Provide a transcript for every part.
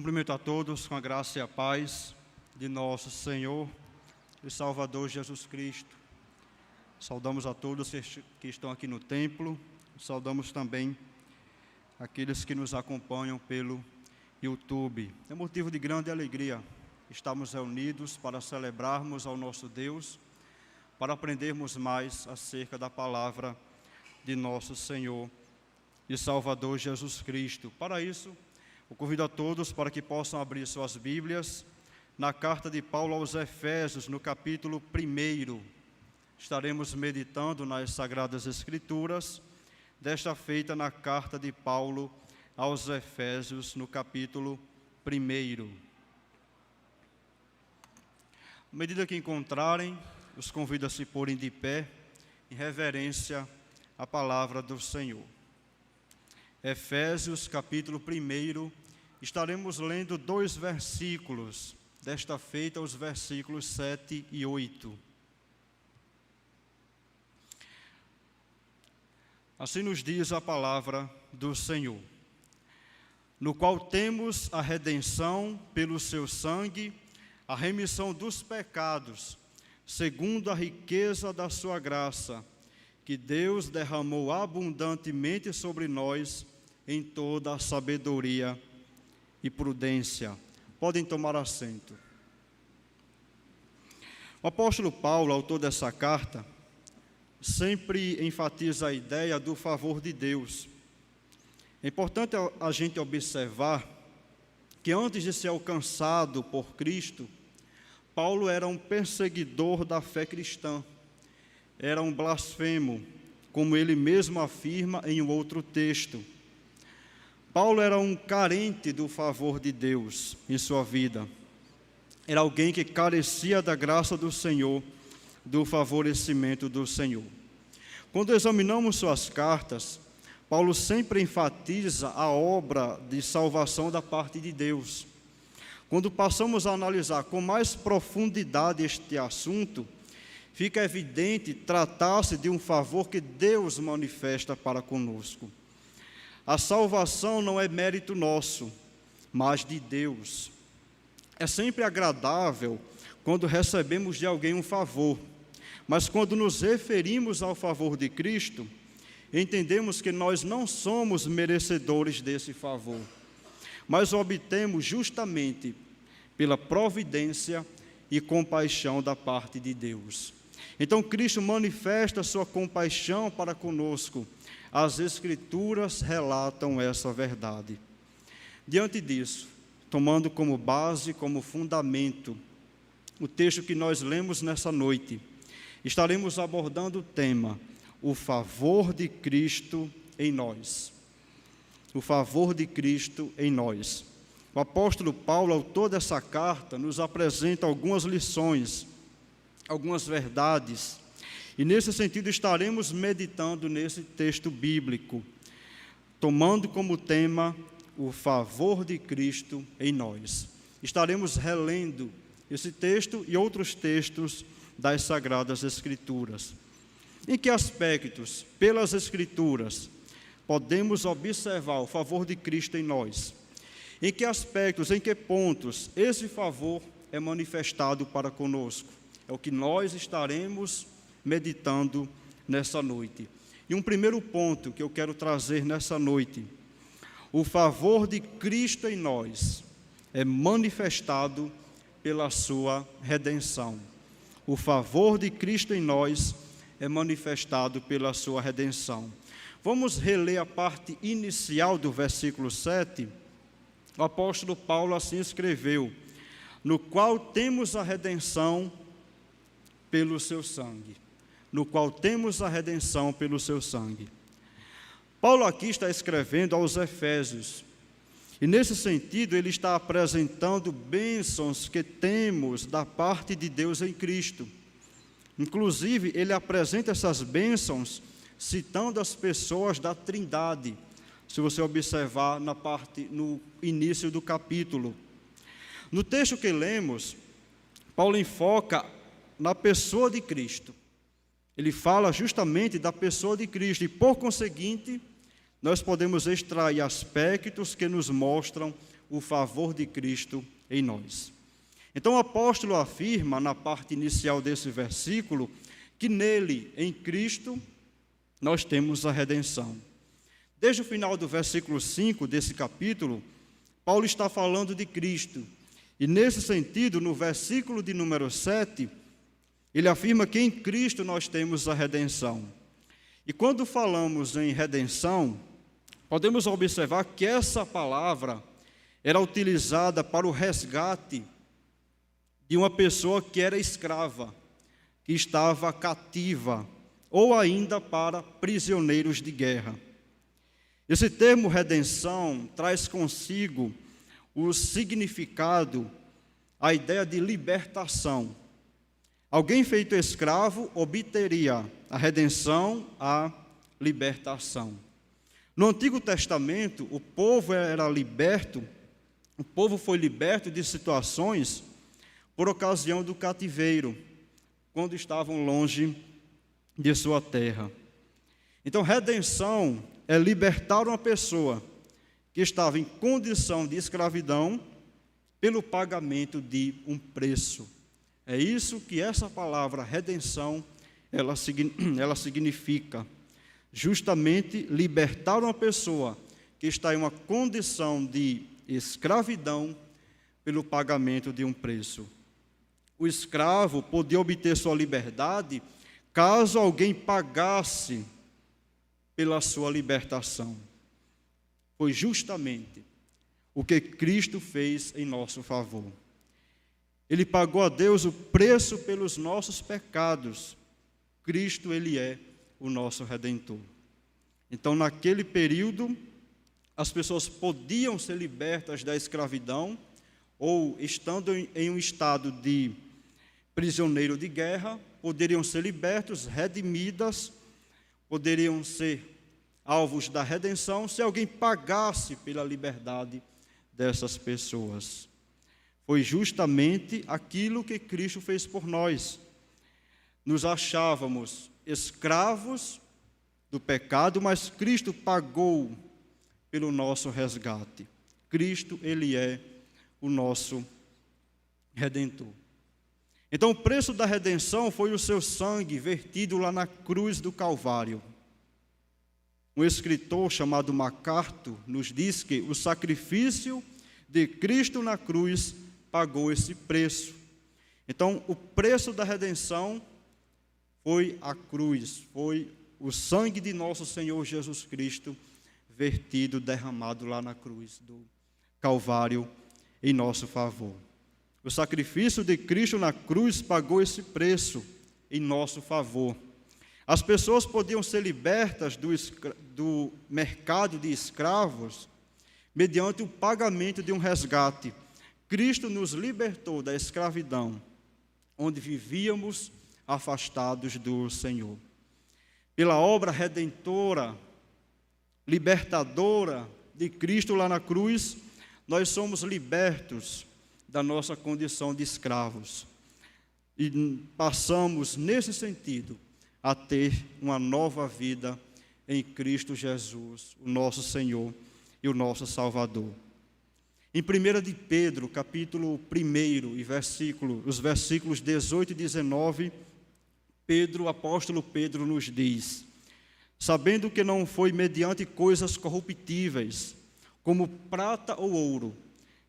Cumprimento a todos com a graça e a paz de nosso Senhor e Salvador Jesus Cristo. Saudamos a todos que estão aqui no templo, saudamos também aqueles que nos acompanham pelo YouTube. É motivo de grande alegria estarmos reunidos para celebrarmos ao nosso Deus, para aprendermos mais acerca da palavra de nosso Senhor e Salvador Jesus Cristo. Para isso, eu convido a todos para que possam abrir suas Bíblias na carta de Paulo aos Efésios, no capítulo 1. Estaremos meditando nas Sagradas Escrituras, desta feita na carta de Paulo aos Efésios, no capítulo 1. À medida que encontrarem, os convido a se porem de pé, em reverência à palavra do Senhor. Efésios, capítulo 1, estaremos lendo 2 versículos, desta feita os versículos 7 e 8. Assim nos diz a palavra do Senhor, no qual temos a redenção pelo seu sangue, a remissão dos pecados, segundo a riqueza da sua graça, que Deus derramou abundantemente sobre nós em toda a sabedoria e prudência. Podem tomar assento. O apóstolo Paulo, autor dessa carta, sempre enfatiza a ideia do favor de Deus. É importante a gente observar que antes de ser alcançado por Cristo, Paulo era um perseguidor da fé cristã, era um blasfemo, como ele mesmo afirma em um outro texto. Paulo era um carente do favor de Deus em sua vida. Era alguém que carecia da graça do Senhor, do favorecimento do Senhor. Quando examinamos suas cartas, Paulo sempre enfatiza a obra de salvação da parte de Deus. Quando passamos a analisar com mais profundidade este assunto, fica evidente tratar-se de um favor que Deus manifesta para conosco. A salvação não é mérito nosso, mas de Deus. É sempre agradável quando recebemos de alguém um favor, mas quando nos referimos ao favor de Cristo, entendemos que nós não somos merecedores desse favor, mas o obtemos justamente pela providência e compaixão da parte de Deus. Então Cristo manifesta sua compaixão para conosco. As Escrituras relatam essa verdade. Diante disso, tomando como base, como fundamento, o texto que nós lemos nessa noite, estaremos abordando o tema, o favor de Cristo em nós. O favor de Cristo em nós. O apóstolo Paulo, autor dessa carta, nos apresenta algumas lições, algumas verdades, e nesse sentido estaremos meditando nesse texto bíblico, tomando como tema o favor de Cristo em nós. Estaremos relendo esse texto e outros textos das Sagradas Escrituras. Em que aspectos, pelas Escrituras, podemos observar o favor de Cristo em nós? Em que aspectos, em que pontos esse favor é manifestado para conosco? É o que nós estaremos meditando nessa noite. E um primeiro ponto que eu quero trazer nessa noite: o favor de Cristo em nós é manifestado pela sua redenção. O favor de Cristo em nós é manifestado pela sua redenção. Vamos reler a parte inicial do versículo 7. O apóstolo Paulo assim escreveu: no qual temos a redenção pelo seu sangue. No qual temos a redenção pelo seu sangue. Paulo aqui está escrevendo aos Efésios, e nesse sentido ele está apresentando bênçãos que temos da parte de Deus em Cristo. Inclusive, ele apresenta essas bênçãos citando as pessoas da Trindade, se você observar no início do capítulo. No texto que lemos, Paulo enfoca na pessoa de Cristo. Ele fala justamente da pessoa de Cristo, e por conseguinte, nós podemos extrair aspectos que nos mostram o favor de Cristo em nós. Então o apóstolo afirma, na parte inicial desse versículo, que nele, em Cristo, nós temos a redenção. Desde o final do versículo 5 desse capítulo, Paulo está falando de Cristo. E nesse sentido, no versículo de número 7, ele afirma que em Cristo nós temos a redenção. E quando falamos em redenção, podemos observar que essa palavra era utilizada para o resgate de uma pessoa que era escrava, que estava cativa, ou ainda para prisioneiros de guerra. Esse termo redenção traz consigo o significado, a ideia de libertação. Alguém feito escravo obteria a redenção, a libertação. No Antigo Testamento, o povo foi liberto de situações por ocasião do cativeiro, quando estavam longe de sua terra. Então, redenção é libertar uma pessoa que estava em condição de escravidão pelo pagamento de um preço. É isso que essa palavra redenção, ela significa. Justamente libertar uma pessoa que está em uma condição de escravidão pelo pagamento de um preço. O escravo podia obter sua liberdade caso alguém pagasse pela sua libertação. Foi justamente o que Cristo fez em nosso favor. Ele pagou a Deus o preço pelos nossos pecados. Cristo, ele é o nosso Redentor. Então, naquele período, as pessoas podiam ser libertas da escravidão, ou estando em um estado de prisioneiro de guerra, poderiam ser libertos, redimidas, poderiam ser alvos da redenção, se alguém pagasse pela liberdade dessas pessoas. Foi justamente aquilo que Cristo fez por nós. Nos achávamos escravos do pecado, mas Cristo pagou pelo nosso resgate. Cristo, ele é o nosso Redentor. Então, o preço da redenção foi o seu sangue vertido lá na cruz do Calvário. Um escritor chamado MacArthur nos diz que o sacrifício de Cristo na cruz pagou esse preço. Então, o preço da redenção foi a cruz, foi o sangue de nosso Senhor Jesus Cristo vertido, derramado lá na cruz do Calvário em nosso favor. O sacrifício de Cristo na cruz pagou esse preço em nosso favor. As pessoas podiam ser libertas do mercado de escravos mediante o pagamento de um resgate. Cristo nos libertou da escravidão, onde vivíamos afastados do Senhor. Pela obra redentora, libertadora de Cristo lá na cruz, nós somos libertos da nossa condição de escravos. E passamos, nesse sentido, a ter uma nova vida em Cristo Jesus, o nosso Senhor e o nosso Salvador. Em 1 de Pedro, capítulo 1, os versículos 18 e 19, o apóstolo Pedro nos diz: sabendo que não foi mediante coisas corruptíveis, como prata ou ouro,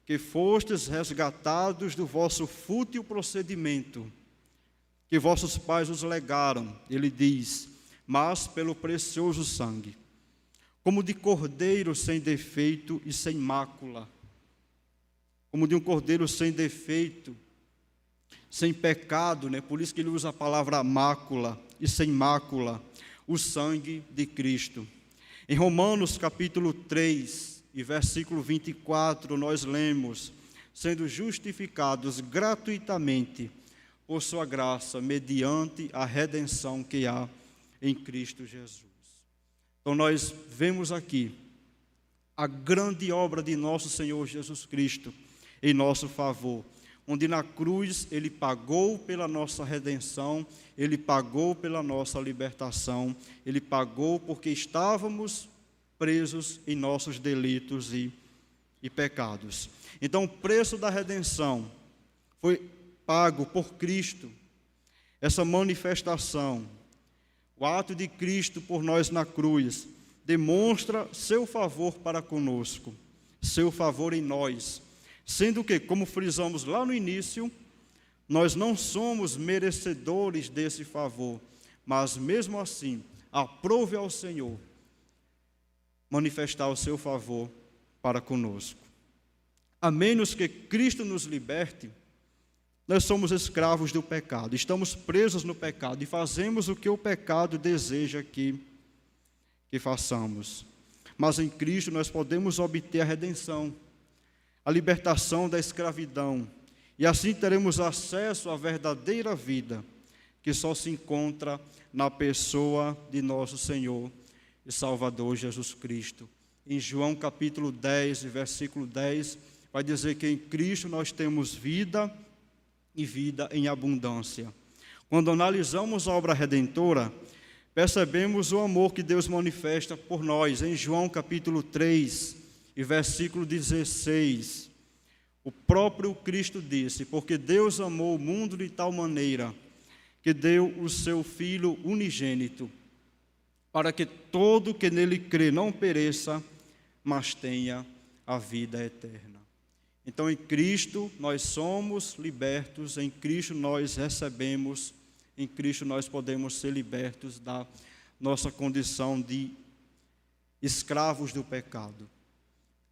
que fostes resgatados do vosso fútil procedimento, que vossos pais os legaram, ele diz, mas pelo precioso sangue, como de cordeiro sem defeito e sem mácula, como de um cordeiro sem defeito, sem pecado, né? Por isso que ele usa a palavra mácula e sem mácula, o sangue de Cristo. Em Romanos capítulo 3 e versículo 24, nós lemos, sendo justificados gratuitamente por sua graça, mediante a redenção que há em Cristo Jesus. Então nós vemos aqui a grande obra de nosso Senhor Jesus Cristo em nosso favor, onde na cruz ele pagou pela nossa redenção, ele pagou pela nossa libertação, ele pagou porque estávamos presos em nossos delitos e e pecados. Então, o preço da redenção foi pago por Cristo. Essa manifestação, o ato de Cristo por nós na cruz, demonstra seu favor para conosco, seu favor em nós, sendo que, como frisamos lá no início, nós não somos merecedores desse favor, mas mesmo assim, aprove ao Senhor manifestar o seu favor para conosco. A menos que Cristo nos liberte, nós somos escravos do pecado, estamos presos no pecado e fazemos o que o pecado deseja que façamos. Mas em Cristo nós podemos obter a redenção, a libertação da escravidão, e assim teremos acesso à verdadeira vida, que só se encontra na pessoa de nosso Senhor e Salvador Jesus Cristo. Em João capítulo 10, versículo 10, vai dizer que em Cristo nós temos vida e vida em abundância. Quando analisamos a obra redentora, percebemos o amor que Deus manifesta por nós. Em João capítulo 3, e versículo 16, o próprio Cristo disse: porque Deus amou o mundo de tal maneira que deu o seu Filho unigênito, para que todo que nele crê não pereça, mas tenha a vida eterna. Então, em Cristo nós somos libertos, em Cristo nós recebemos, em Cristo nós podemos ser libertos da nossa condição de escravos do pecado.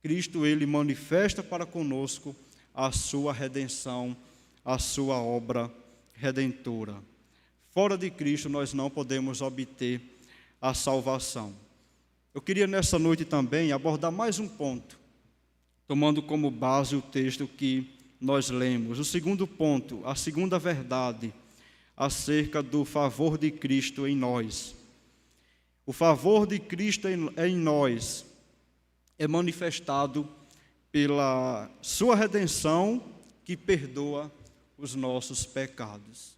Cristo, Ele manifesta para conosco a sua redenção, a sua obra redentora. Fora de Cristo nós não podemos obter a salvação. Eu queria nessa noite também abordar mais um ponto, tomando como base o texto que nós lemos. O segundo ponto, a segunda verdade acerca do favor de Cristo em nós. O favor de Cristo em nós é manifestado pela sua redenção, que perdoa os nossos pecados.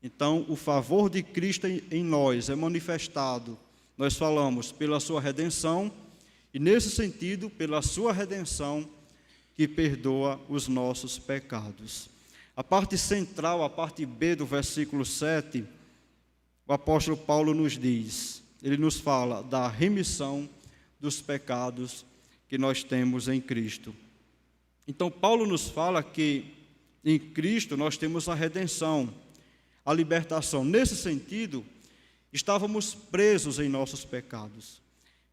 Então, o favor de Cristo em nós é manifestado, nós falamos, pela sua redenção, e nesse sentido, pela sua redenção, que perdoa os nossos pecados. A parte central, a parte B do versículo 7, o apóstolo Paulo nos diz, ele nos fala da remissão dos pecados que nós temos em Cristo. Então, Paulo nos fala que em Cristo nós temos a redenção, a libertação. Nesse sentido, estávamos presos em nossos pecados.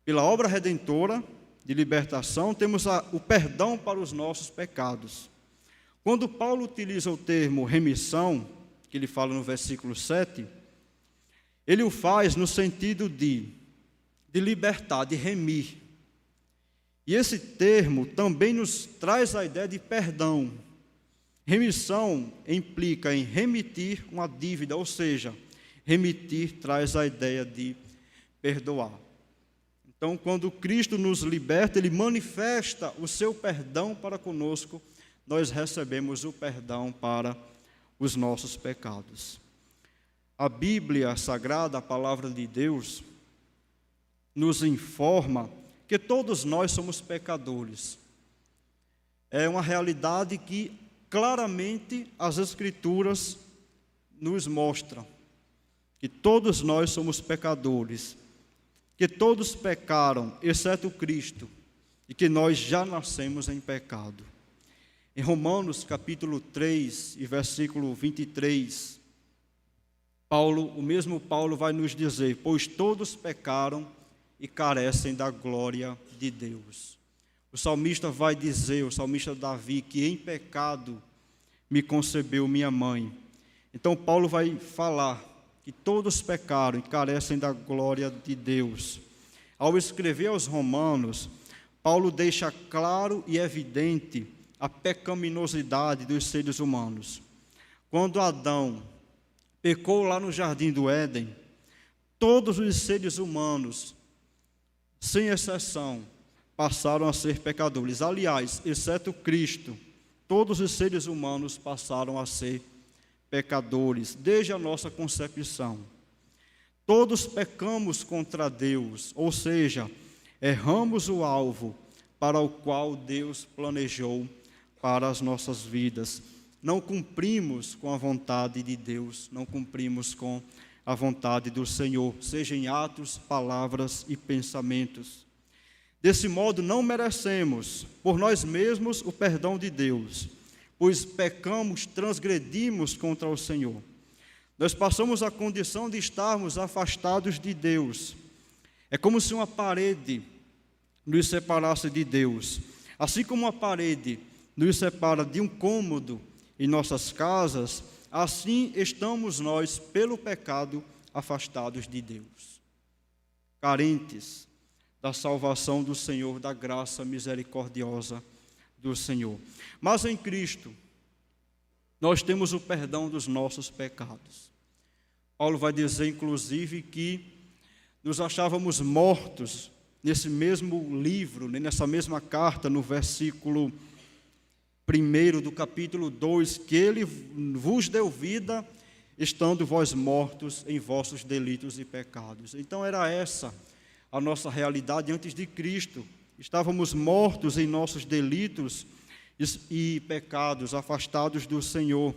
Pela obra redentora de libertação, temos o perdão para os nossos pecados. Quando Paulo utiliza o termo remissão, que ele fala no versículo 7, ele o faz no sentido de libertar, de remir. E esse termo também nos traz a ideia de perdão. Remissão implica em remitir uma dívida, ou seja, remitir traz a ideia de perdoar. Então, quando Cristo nos liberta, Ele manifesta o seu perdão para conosco, nós recebemos o perdão para os nossos pecados. A Bíblia Sagrada, a Palavra de Deus, nos informa que todos nós somos pecadores. É uma realidade que claramente as Escrituras nos mostram, que todos nós somos pecadores, que todos pecaram, exceto Cristo, e que nós já nascemos em pecado. Em Romanos capítulo 3 e versículo 23, o mesmo Paulo vai nos dizer: pois todos pecaram e carecem da glória de Deus. O salmista vai dizer, o salmista Davi, que em pecado me concebeu minha mãe. Então Paulo vai falar que todos pecaram e carecem da glória de Deus. Ao escrever aos Romanos, Paulo deixa claro e evidente a pecaminosidade dos seres humanos. Quando Adão pecou lá no jardim do Éden, todos os seres humanos, sem exceção, passaram a ser pecadores. Aliás, exceto Cristo, todos os seres humanos passaram a ser pecadores, desde a nossa concepção. Todos pecamos contra Deus, ou seja, erramos o alvo, para o qual Deus planejou para as nossas vidas. Não cumprimos com a vontade de Deus, não cumprimos com a vontade do Senhor, seja em atos, palavras e pensamentos. Desse modo, não merecemos por nós mesmos o perdão de Deus, pois pecamos, transgredimos contra o Senhor. Nós passamos a condição de estarmos afastados de Deus. É como se uma parede nos separasse de Deus. Assim como uma parede nos separa de um cômodo em nossas casas, assim estamos nós, pelo pecado, afastados de Deus, carentes da salvação do Senhor, da graça misericordiosa do Senhor. Mas em Cristo, nós temos o perdão dos nossos pecados. Paulo vai dizer, inclusive, que nos achávamos mortos nesse mesmo livro, nessa mesma carta, no versículo 1 do capítulo 2, que ele vos deu vida, estando vós mortos em vossos delitos e pecados. Então era essa a nossa realidade antes de Cristo. Estávamos mortos em nossos delitos e pecados, afastados do Senhor.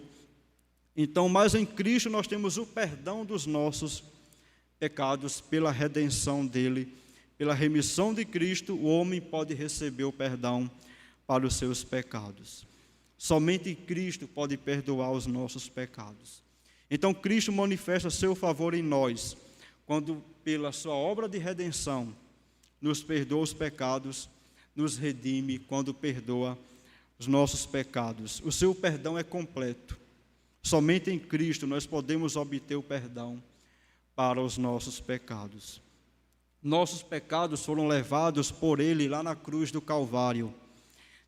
Então, mas em Cristo nós temos o perdão dos nossos pecados pela redenção dele. Pela remissão de Cristo, o homem pode receber o perdão para os seus pecados. Somente Cristo pode perdoar os nossos pecados. Então, Cristo manifesta seu favor em nós, quando, pela sua obra de redenção, nos perdoa os pecados, nos redime quando perdoa os nossos pecados. O seu perdão é completo. Somente em Cristo nós podemos obter o perdão para os nossos pecados. Nossos pecados foram levados por Ele lá na cruz do Calvário.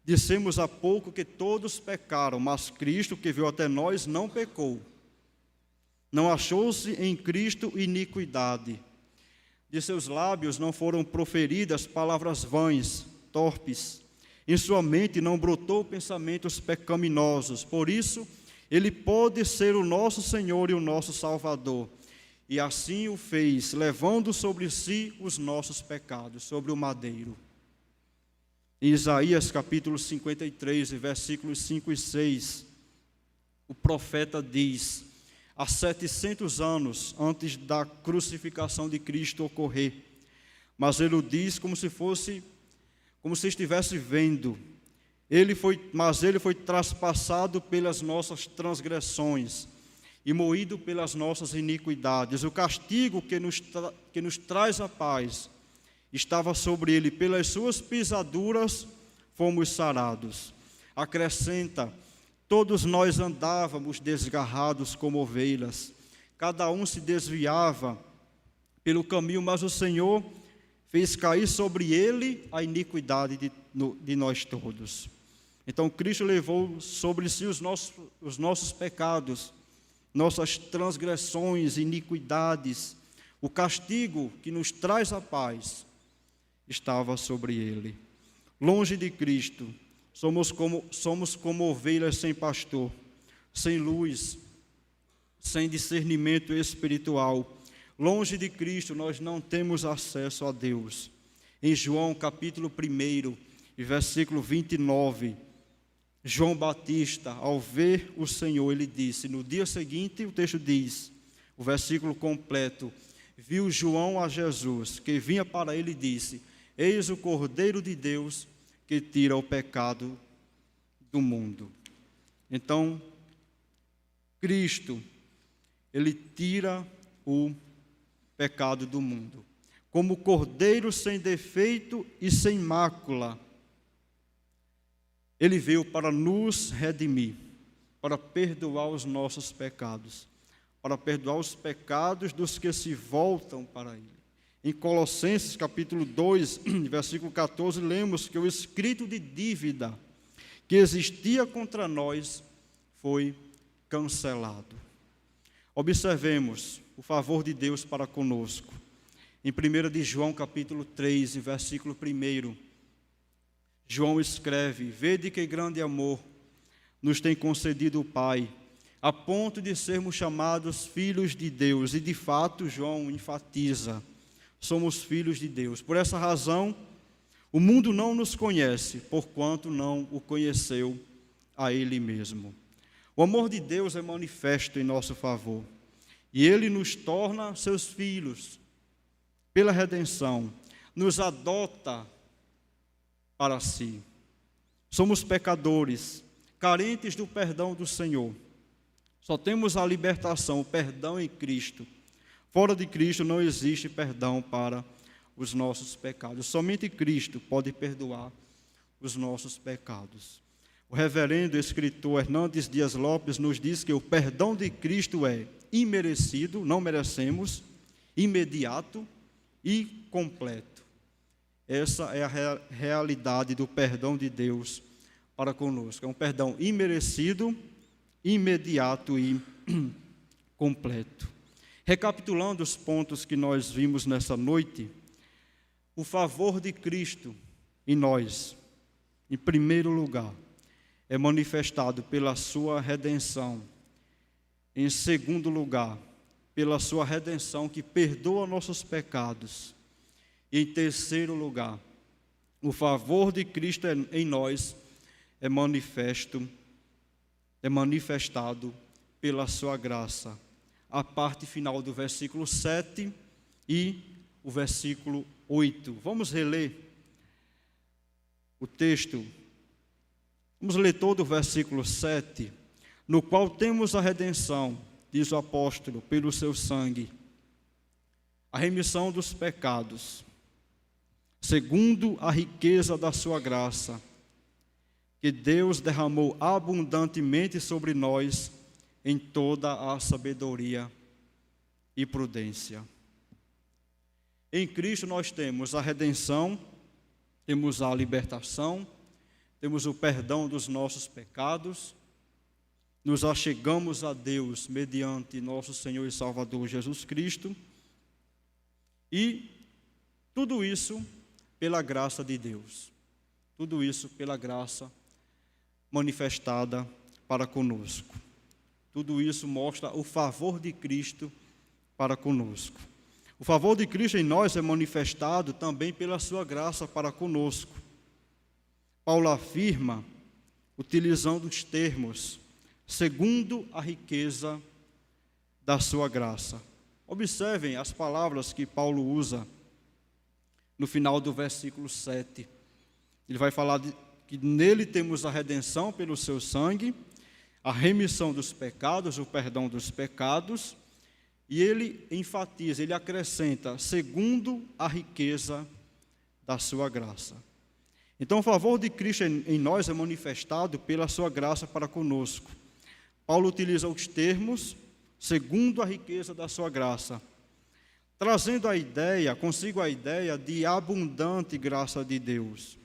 Dissemos há pouco que todos pecaram, mas Cristo, que veio até nós, não pecou. Não achou-se em Cristo iniquidade. De seus lábios não foram proferidas palavras vãs, torpes. Em sua mente não brotou pensamentos pecaminosos. Por isso, Ele pôde ser o nosso Senhor e o nosso Salvador. E assim o fez, levando sobre si os nossos pecados, sobre o madeiro. Em Isaías capítulo 53, versículos 5 e 6, o profeta diz: há 700 anos antes da crucificação de Cristo ocorrer, mas ele o diz como se estivesse vendo. Mas ele foi traspassado pelas nossas transgressões e moído pelas nossas iniquidades. O castigo que nos traz a paz estava sobre ele, pelas suas pisaduras fomos sarados. Acrescenta: todos nós andávamos desgarrados como ovelhas, cada um se desviava pelo caminho, mas o Senhor fez cair sobre ele a iniquidade de nós todos. Então Cristo levou sobre si os nossos pecados, nossas transgressões, iniquidades. O castigo que nos traz a paz estava sobre ele. Longe de Cristo, somos como ovelhas sem pastor, sem luz, sem discernimento espiritual. Longe de Cristo, nós não temos acesso a Deus. Em João capítulo 1, versículo 29, João Batista, ao ver o Senhor, ele disse, no dia seguinte, o texto diz, o versículo completo: viu João a Jesus, que vinha para ele, e disse: eis o Cordeiro de Deus que tira o pecado do mundo. Então, Cristo, ele tira o pecado do mundo. Como Cordeiro sem defeito e sem mácula, ele veio para nos redimir, para perdoar os nossos pecados, para perdoar os pecados dos que se voltam para ele. Em Colossenses capítulo 2, versículo 14, lemos que o escrito de dívida que existia contra nós foi cancelado. Observemos o favor de Deus para conosco. Em 1 de João capítulo 3, versículo 1, João escreve: vede que grande amor nos tem concedido o Pai, a ponto de sermos chamados filhos de Deus. E de fato, João enfatiza: somos filhos de Deus. Por essa razão, O mundo não nos conhece, porquanto não o conheceu a Ele mesmo. O amor de Deus é manifesto em nosso favor, e Ele nos torna seus filhos pela redenção, nos adota para si. Somos pecadores, carentes do perdão do Senhor. Só temos a libertação, o perdão em Cristo. Fora de Cristo não existe perdão para os nossos pecados. Somente Cristo pode perdoar os nossos pecados. O reverendo escritor Hernandes Dias Lopes nos diz que o perdão de Cristo é imerecido, não merecemos, imediato e completo. Essa é a realidade do perdão de Deus para conosco. É um perdão imerecido, imediato e completo. Recapitulando os pontos que nós vimos nessa noite, o favor de Cristo em nós, em primeiro lugar, é manifestado pela sua redenção. Em segundo lugar, pela sua redenção que perdoa nossos pecados. E em terceiro lugar, o favor de Cristo em nós é manifestado pela sua graça. A parte final do versículo 7 e o versículo 8. Vamos reler o texto. Vamos ler todo o versículo 7, no qual temos a redenção, diz o apóstolo, pelo seu sangue, a remissão dos pecados, segundo a riqueza da sua graça, que Deus derramou abundantemente sobre nós em toda a sabedoria e prudência. Em Cristo nós temos a redenção, temos a libertação, temos o perdão dos nossos pecados, nos achegamos a Deus mediante nosso Senhor e Salvador Jesus Cristo, e tudo isso pela graça de Deus, tudo isso pela graça manifestada para conosco. Tudo isso mostra o favor de Cristo para conosco. O favor de Cristo em nós é manifestado também pela sua graça para conosco. Paulo afirma, utilizando os termos, segundo a riqueza da sua graça. Observem as palavras que Paulo usa no final do versículo 7. Ele vai falar que nele temos a redenção pelo seu sangue, a remissão dos pecados, o perdão dos pecados, e ele enfatiza, ele acrescenta, segundo a riqueza da sua graça. Então, o favor de Cristo em nós é manifestado pela sua graça para conosco. Paulo utiliza os termos, segundo a riqueza da sua graça, trazendo consigo a ideia de abundante graça de Deus.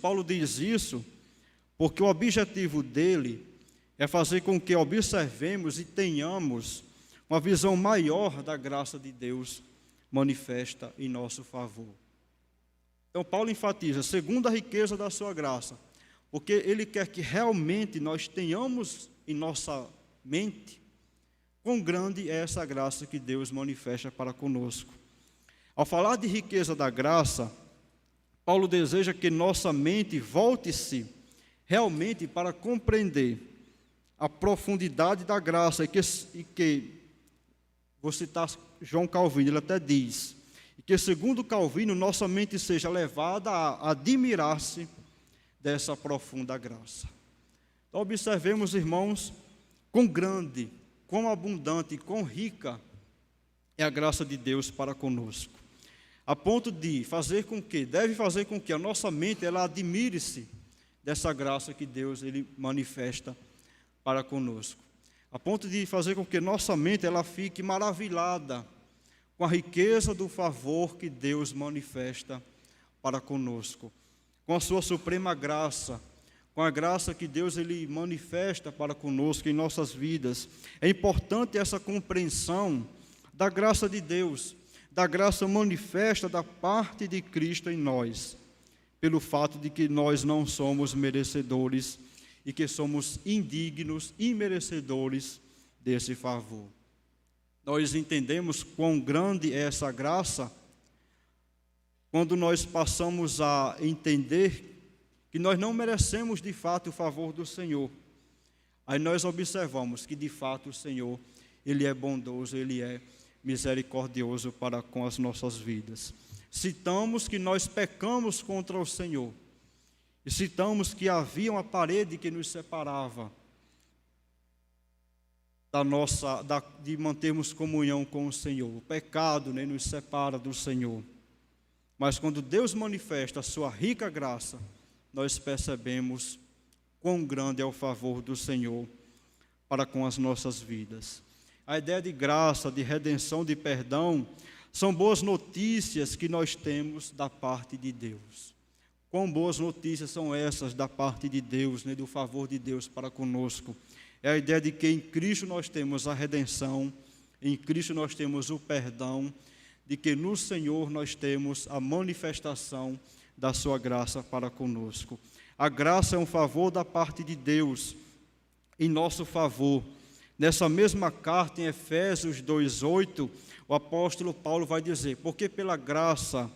Paulo diz isso, porque o objetivo dele é fazer com que observemos e tenhamos uma visão maior da graça de Deus manifesta em nosso favor. Então, Paulo enfatiza, segundo a riqueza da sua graça, porque ele quer que realmente nós tenhamos em nossa mente quão grande é essa graça que Deus manifesta para conosco. Ao falar de riqueza da graça, Paulo deseja que nossa mente volte-se realmente para compreender a profundidade da graça, e que vou citar João Calvino, ele até diz, que segundo Calvino, nossa mente seja levada a admirar-se dessa profunda graça. Então, observemos, irmãos, quão grande, quão abundante, quão rica é a graça de Deus para conosco, a ponto de deve fazer com que a nossa mente, ela admire-se dessa graça que Deus, ele manifesta para conosco, a ponto de fazer com que nossa mente, ela fique maravilhada com a riqueza do favor que Deus manifesta para conosco, com a sua suprema graça, com a graça que Deus ele manifesta para conosco em nossas vidas. É importante essa compreensão da graça de Deus, da graça manifesta da parte de Cristo em nós, pelo fato de que nós não somos merecedores e que somos indignos e merecedores desse favor. Nós entendemos quão grande é essa graça quando nós passamos a entender que nós não merecemos de fato o favor do Senhor, aí nós observamos que de fato o Senhor, Ele é bondoso, Ele é misericordioso para com as nossas vidas. Citamos que nós pecamos contra o Senhor, e citamos que havia uma parede que nos separava de mantermos comunhão com o Senhor. O pecado, né, nos separa do Senhor. Mas quando Deus manifesta a sua rica graça, nós percebemos quão grande é o favor do Senhor para com as nossas vidas. A ideia de graça, de redenção, de perdão, são boas notícias que nós temos da parte de Deus. Quão boas notícias são essas da parte de Deus, né, do favor de Deus para conosco. É a ideia de que em Cristo nós temos a redenção, em Cristo nós temos o perdão, de que no Senhor nós temos a manifestação da sua graça para conosco. A graça é um favor da parte de Deus em nosso favor. Nessa mesma carta, em Efésios 2:8, o apóstolo Paulo vai dizer: porque pela graça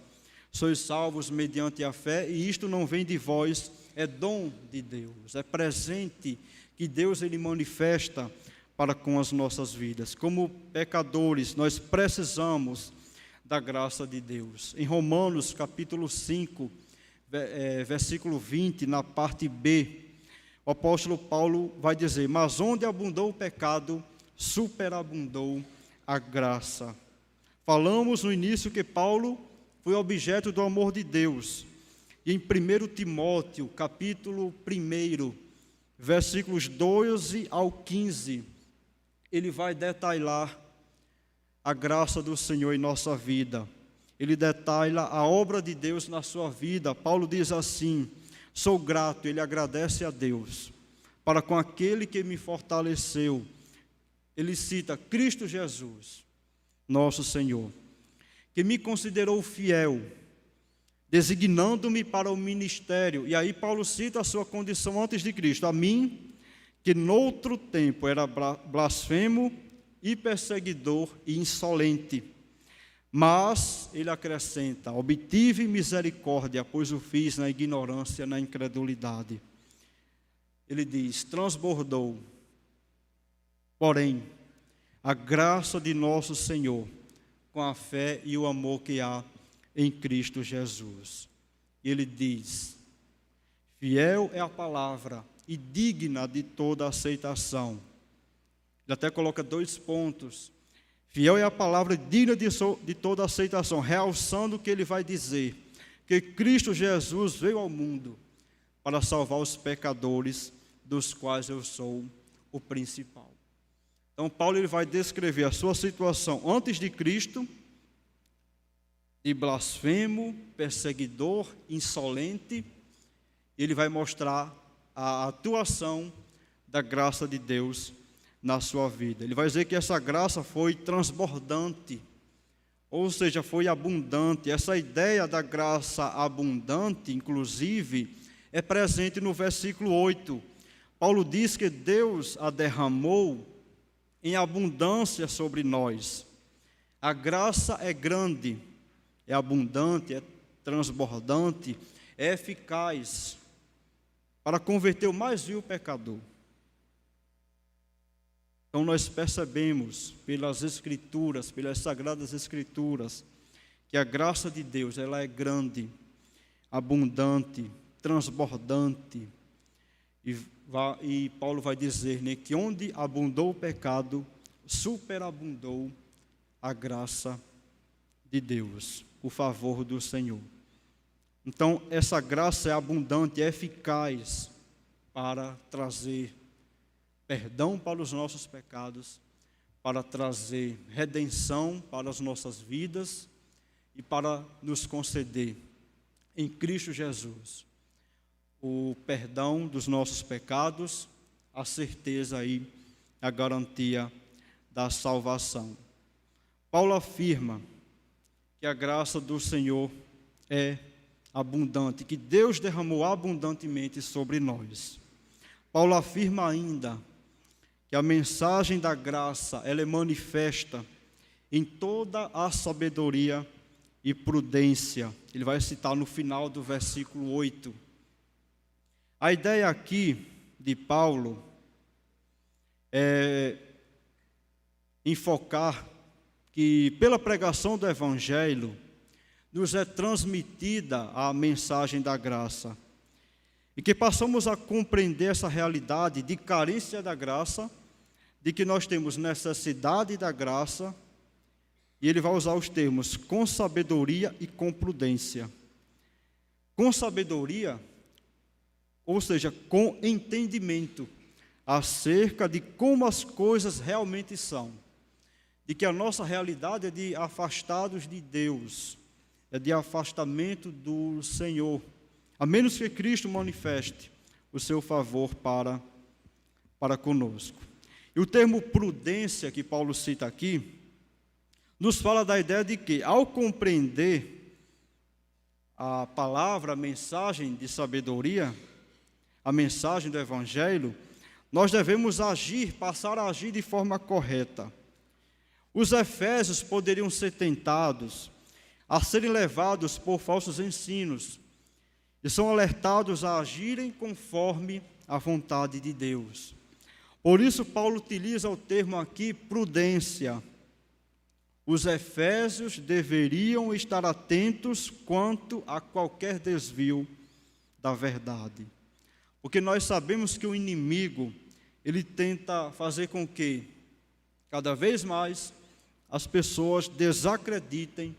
sois salvos mediante a fé, e isto não vem de vós, é dom de Deus, é presente que Deus ele manifesta para com as nossas vidas. Como pecadores, nós precisamos da graça de Deus. Em Romanos capítulo 5, versículo 20, na parte B, o apóstolo Paulo vai dizer: mas onde abundou o pecado, superabundou a graça. Falamos no início que Paulo foi objeto do amor de Deus. E em 1 Timóteo, capítulo 1, versículos 12 ao 15, ele vai detalhar a graça do Senhor em nossa vida. Ele detalha a obra de Deus na sua vida. Paulo diz assim: sou grato, ele agradece a Deus, para com aquele que me fortaleceu. Ele cita Cristo Jesus, nosso Senhor, que me considerou fiel, designando-me para o ministério. E aí Paulo cita a sua condição antes de Cristo: a mim, que noutro tempo era blasfemo e perseguidor e insolente. Mas ele acrescenta: obtive misericórdia, pois o fiz na ignorância, na incredulidade. Ele diz: transbordou, porém, a graça de nosso Senhor, com a fé e o amor que há em Cristo Jesus. E ele diz: fiel é a palavra e digna de toda aceitação. Ele até coloca 2 pontos. Fiel é a palavra digna de toda aceitação, realçando o que ele vai dizer: que Cristo Jesus veio ao mundo para salvar os pecadores, dos quais eu sou o principal. Então Paulo ele vai descrever a sua situação antes de Cristo, de blasfemo, perseguidor, insolente. Ele vai mostrar a atuação da graça de Deus na sua vida. Ele vai dizer que essa graça foi transbordante, ou seja, foi abundante. Essa ideia da graça abundante, inclusive, é presente no versículo 8. Paulo diz que Deus a derramou em abundância sobre nós. A graça é grande, é abundante, é transbordante, é eficaz para converter o mais vil pecador. Então nós percebemos pelas Escrituras, pelas Sagradas Escrituras, que a graça de Deus ela é grande, abundante, transbordante. E Paulo vai dizer, né, que onde abundou o pecado, superabundou a graça de Deus, o favor do Senhor. Então, essa graça é abundante, é eficaz para trazer perdão para os nossos pecados, para trazer redenção para as nossas vidas e para nos conceder em Cristo Jesus o perdão dos nossos pecados, a certeza e a garantia da salvação. Paulo afirma que a graça do Senhor é abundante, que Deus derramou abundantemente sobre nós. Paulo afirma ainda que a mensagem da graça ela é manifesta em toda a sabedoria e prudência. Ele vai citar no final do versículo 8. A ideia aqui de Paulo é enfocar que pela pregação do Evangelho nos é transmitida a mensagem da graça e que passamos a compreender essa realidade de carência da graça, de que nós temos necessidade da graça, e ele vai usar os termos com sabedoria e com prudência. Com sabedoria, ou seja, com entendimento acerca de como as coisas realmente são, de que a nossa realidade é de afastados de Deus, é de afastamento do Senhor, a menos que Cristo manifeste o seu favor para conosco. E o termo prudência que Paulo cita aqui, nos fala da ideia de que, ao compreender a palavra, a mensagem de sabedoria, a mensagem do Evangelho, nós devemos agir, passar a agir de forma correta. Os efésios poderiam ser tentados a serem levados por falsos ensinos e são alertados a agirem conforme a vontade de Deus. Por isso, Paulo utiliza o termo aqui, prudência. Os efésios deveriam estar atentos quanto a qualquer desvio da verdade. Porque nós sabemos que o inimigo, ele tenta fazer com que, cada vez mais, as pessoas desacreditem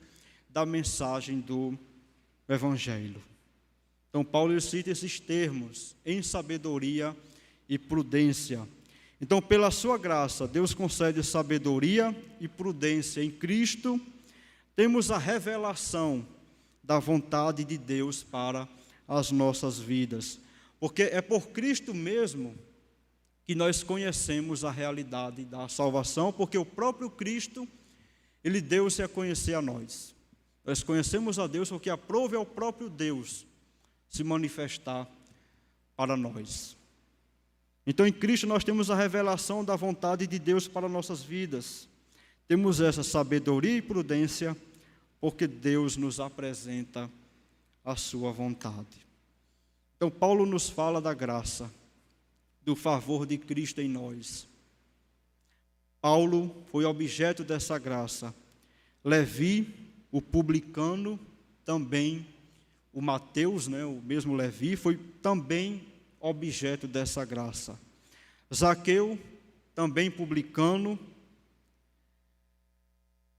da mensagem do Evangelho. Então, Paulo cita esses termos, em sabedoria e prudência. Então, pela sua graça, Deus concede sabedoria e prudência em Cristo. Temos a revelação da vontade de Deus para as nossas vidas. Porque é por Cristo mesmo que nós conhecemos a realidade da salvação, porque o próprio Cristo, ele deu-se a conhecer a nós. Nós conhecemos a Deus porque aprove ao próprio Deus se manifestar para nós. Então, em Cristo nós temos a revelação da vontade de Deus para nossas vidas. Temos essa sabedoria e prudência, porque Deus nos apresenta a sua vontade. Então, Paulo nos fala da graça, do favor de Cristo em nós. Paulo foi objeto dessa graça. Levi, o publicano, também, o Mateus, o mesmo Levi, foi também objeto dessa graça. Zaqueu, também publicano,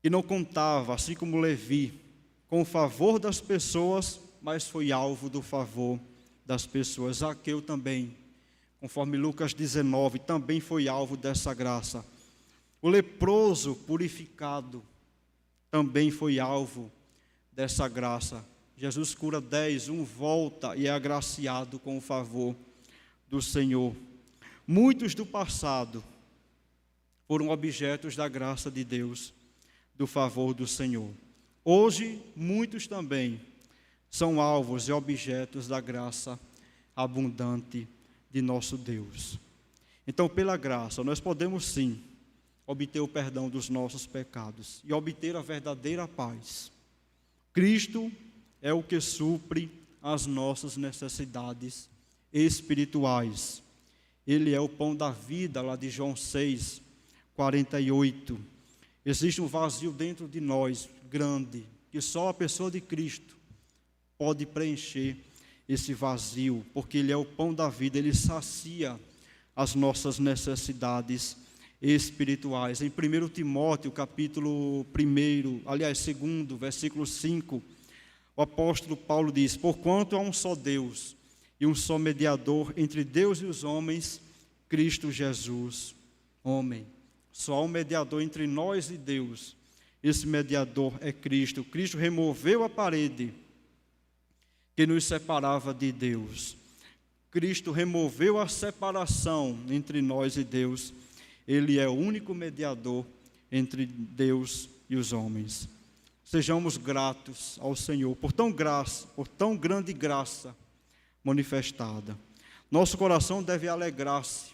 que não contava, assim como Levi, com o favor das pessoas, mas foi alvo do favor das pessoas. Zaqueu também, conforme Lucas 19, também foi alvo dessa graça. O leproso purificado também foi alvo dessa graça. Jesus cura 10, um volta e é agraciado com o favor do Senhor. Muitos do passado foram objetos da graça de Deus, do favor do Senhor. Hoje, muitos também são alvos e objetos da graça abundante de nosso Deus. Então, pela graça, nós podemos sim obter o perdão dos nossos pecados e obter a verdadeira paz. Cristo é o que supre as nossas necessidades espirituais. Ele é o pão da vida, lá de João 6, 48. Existe um vazio dentro de nós, grande, que só a pessoa de Cristo pode preencher esse vazio, porque Ele é o pão da vida, Ele sacia as nossas necessidades espirituais. Em 1 Timóteo, capítulo 2, versículo 5, o apóstolo Paulo diz: porquanto há um só Deus e um só mediador entre Deus e os homens, Cristo Jesus, homem. Só há um mediador entre nós e Deus. Esse mediador é Cristo. Cristo removeu a parede que nos separava de Deus. Cristo removeu a separação entre nós e Deus. Ele é o único mediador entre Deus e os homens. Sejamos gratos ao Senhor por tão grande graça manifestada. Nosso coração deve alegrar-se,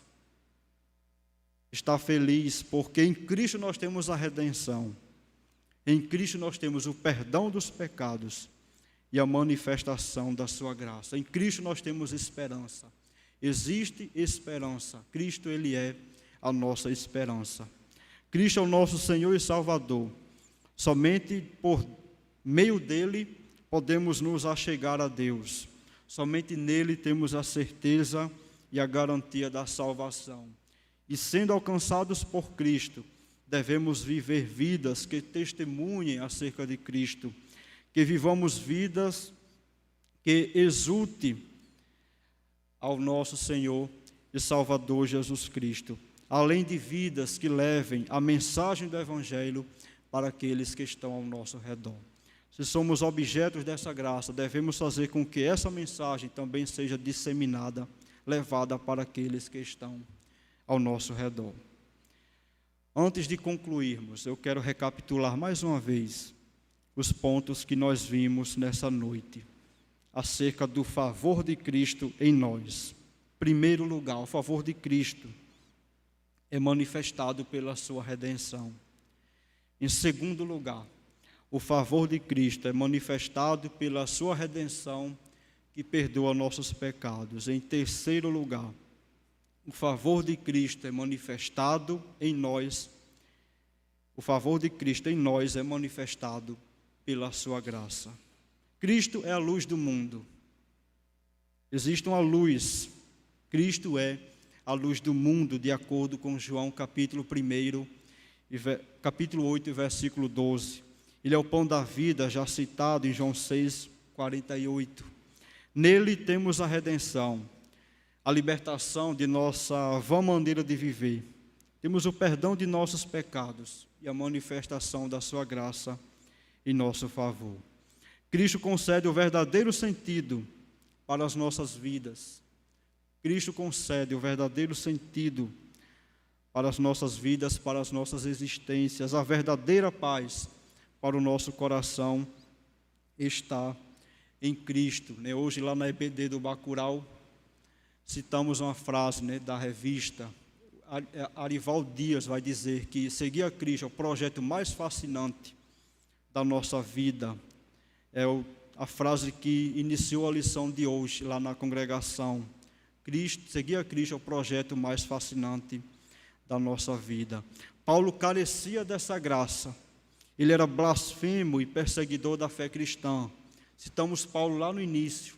estar feliz, porque em Cristo nós temos a redenção. Em Cristo nós temos o perdão dos pecados e a manifestação da sua graça. Em Cristo nós temos esperança. Existe esperança. Cristo, Ele é a nossa esperança. Cristo é o nosso Senhor e Salvador. Somente por meio dEle podemos nos achegar a Deus. Somente nele temos a certeza e a garantia da salvação. E sendo alcançados por Cristo, devemos viver vidas que testemunhem acerca de Cristo, que vivamos vidas que exultem ao nosso Senhor e Salvador Jesus Cristo, além de vidas que levem a mensagem do Evangelho para aqueles que estão ao nosso redor. Se somos objetos dessa graça, devemos fazer com que essa mensagem também seja disseminada, levada para aqueles que estão ao nosso redor. Antes de concluirmos, eu quero recapitular mais uma vez os pontos que nós vimos nessa noite, acerca do favor de Cristo em nós. Em primeiro lugar, o favor de Cristo é manifestado pela sua redenção. Em segundo lugar, o favor de Cristo é manifestado pela sua redenção que perdoa nossos pecados. Em terceiro lugar, o favor de Cristo é manifestado em nós. O favor de Cristo em nós é manifestado pela sua graça. Cristo é a luz do mundo. Existe uma luz. Cristo é a luz do mundo, de acordo com João capítulo 1, capítulo 8, versículo 12. Ele é o pão da vida, já citado em João 6, 48. Nele temos a redenção, a libertação de nossa vã maneira de viver. Temos o perdão de nossos pecados e a manifestação da sua graça em nosso favor. Cristo concede o verdadeiro sentido para as nossas vidas. Cristo concede o verdadeiro sentido para as nossas vidas, para as nossas existências. A verdadeira paz para o nosso coração está em Cristo. Hoje, lá na EBD do Bacurau, citamos uma frase da revista. Arival Dias vai dizer que seguir a Cristo é o projeto mais fascinante da nossa vida. É a frase que iniciou a lição de hoje lá na congregação. Seguir a Cristo é o projeto mais fascinante da nossa vida. Paulo carecia dessa graça. Ele era blasfemo e perseguidor da fé cristã. Citamos Paulo lá no início,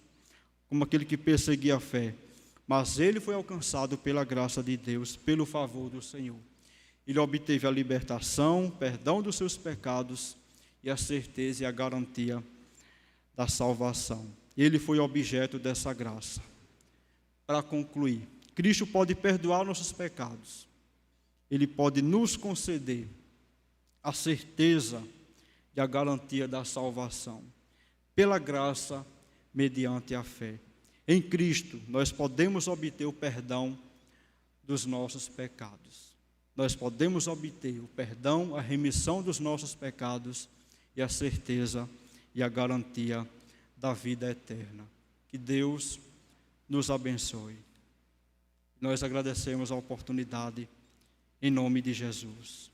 como aquele que perseguia a fé. Mas ele foi alcançado pela graça de Deus, pelo favor do Senhor. Ele obteve a libertação, perdão dos seus pecados e a certeza e a garantia da salvação. Ele foi objeto dessa graça. Para concluir, Cristo pode perdoar nossos pecados. Ele pode nos conceder a certeza e a garantia da salvação, pela graça, mediante a fé. Em Cristo, nós podemos obter o perdão dos nossos pecados. Nós podemos obter o perdão, a remissão dos nossos pecados e a certeza e a garantia da vida eterna. Que Deus nos abençoe. Nós agradecemos a oportunidade em nome de Jesus.